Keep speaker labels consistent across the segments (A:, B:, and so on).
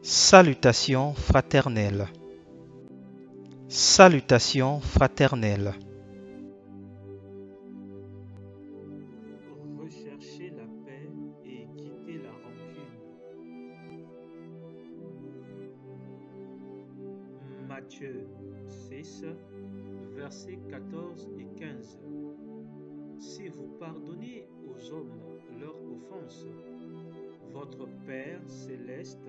A: Salutations fraternelles. Salutations fraternelles.
B: Recherchez la paix et quittez la rancune. Matthieu 6, versets 14 et 15. Si vous pardonnez aux hommes leurs offenses, votre Père céleste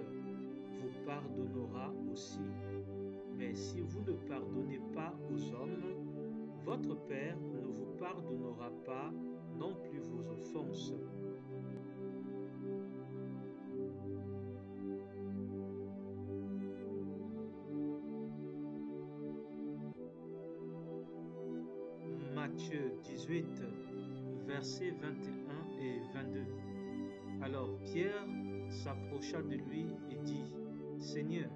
B: vous pardonnera aussi. Mais si vous ne pardonnez pas aux hommes, votre Père ne vous pardonnera pas non plus vos offenses. Matthieu 18, versets 21 et 22. Alors Pierre s'approcha de lui et dit, « Seigneur,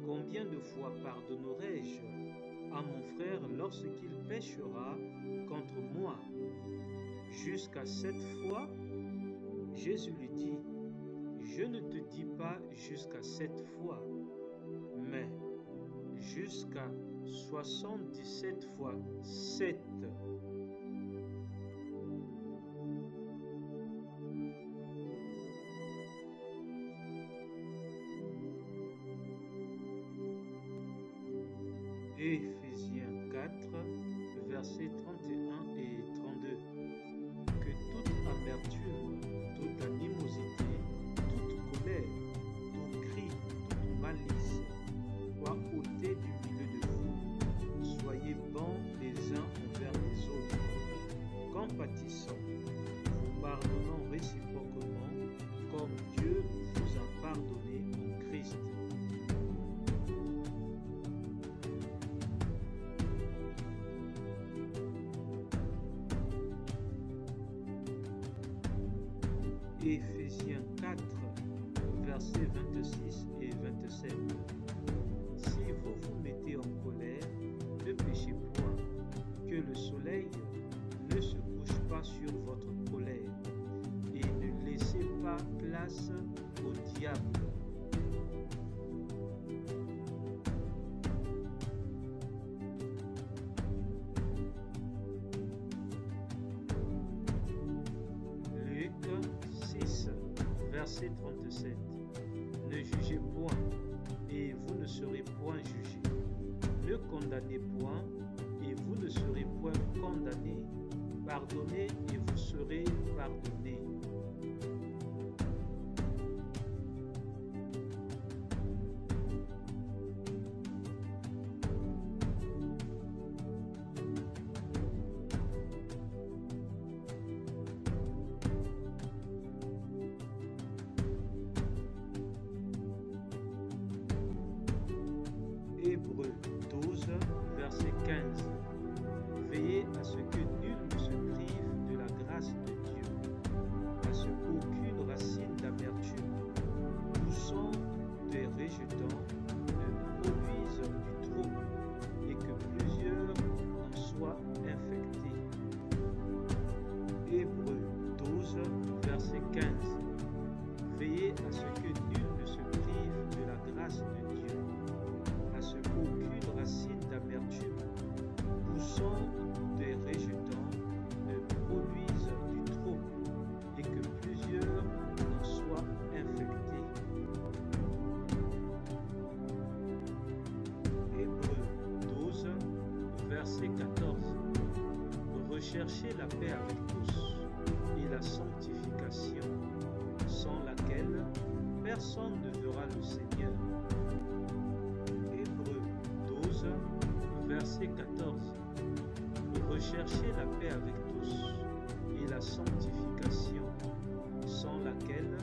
B: combien de fois pardonnerai-je à mon frère lorsqu'il péchera contre moi? Jusqu'à 7 fois ?» Jésus lui dit, « Je ne te dis pas jusqu'à 7 fois, mais jusqu'à 77 fois 7. » Éphésiens 4, versets 31 et 32. Que toute amertume, toute animosité, toute colère, tout cri, toute malice soit ôtée du milieu de vous. Soyez bons les uns envers les autres, compatissants, vous pardonnant réciproquement, comme Dieu vous a pardonné en Christ. Éphésiens 4, versets 26 et 27. Si vous vous mettez en colère, ne péchez point, que le soleil ne se couche pas sur votre colère, et ne laissez pas place au diable. Verset 37. Ne jugez point, et vous ne serez point jugés. Ne condamnez point, et vous ne serez point condamnés. Pardonnez, et vous serez pardonnés. Hébreux 12, verset 15. Veillez à ce que nul ne se prive de la grâce de Dieu, à ce qu'aucune racine d'amertume, poussant des rejetants, ne produise du trouble, et que plusieurs en soient infectés. Hébreux 12, verset 15. Veillez à ce que nul ne se prive de la grâce de Dieu, à ce qu'aucune racine d'amertume, poussant des rejetants, ne produise du trouble, et que plusieurs en soient infectés. Hébreux 12, verset 14. Recherchez la paix avec tous et la sanctification, sans laquelle personne ne verra le Seigneur. Hébreux 12, verset 14. Recherchez la paix avec tous et la sanctification, sans laquelle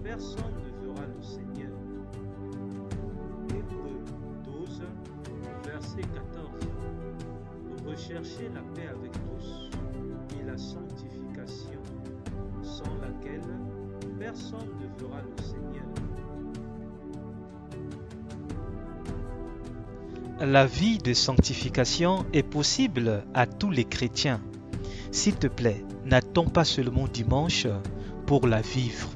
B: personne ne verra le Seigneur. Hébreux 12, verset 14. Recherchez la paix avec tous et la sanctification, sans laquelle personne ne verra le Seigneur.
A: La vie de sanctification est possible à tous les chrétiens. S'il te plaît, n'attends pas seulement dimanche pour la vivre.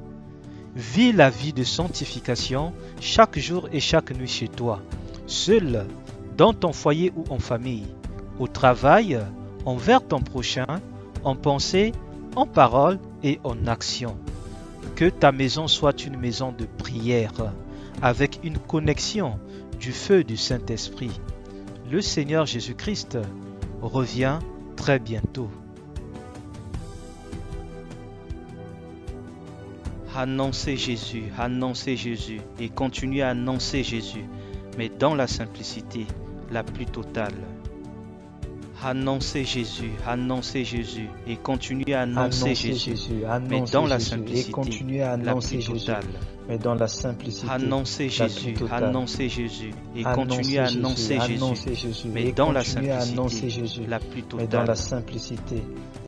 A: Vis la vie de sanctification chaque jour et chaque nuit chez toi, seul, dans ton foyer ou en famille, au travail, envers ton prochain, en pensée, en parole et en action. Que ta maison soit une maison de prière, avec une connexion du feu du Saint-Esprit. Le Seigneur Jésus-Christ revient très bientôt. Annoncez Jésus et continuez à annoncer Jésus, mais dans la simplicité la plus totale. Annoncez Jésus et continuez à annoncer Jésus, mais dans la simplicité la plus totale.
C: Mais dans la simplicité,
A: annoncez Jésus et continuez à annoncer Jésus, mais dans la simplicité la plus totale.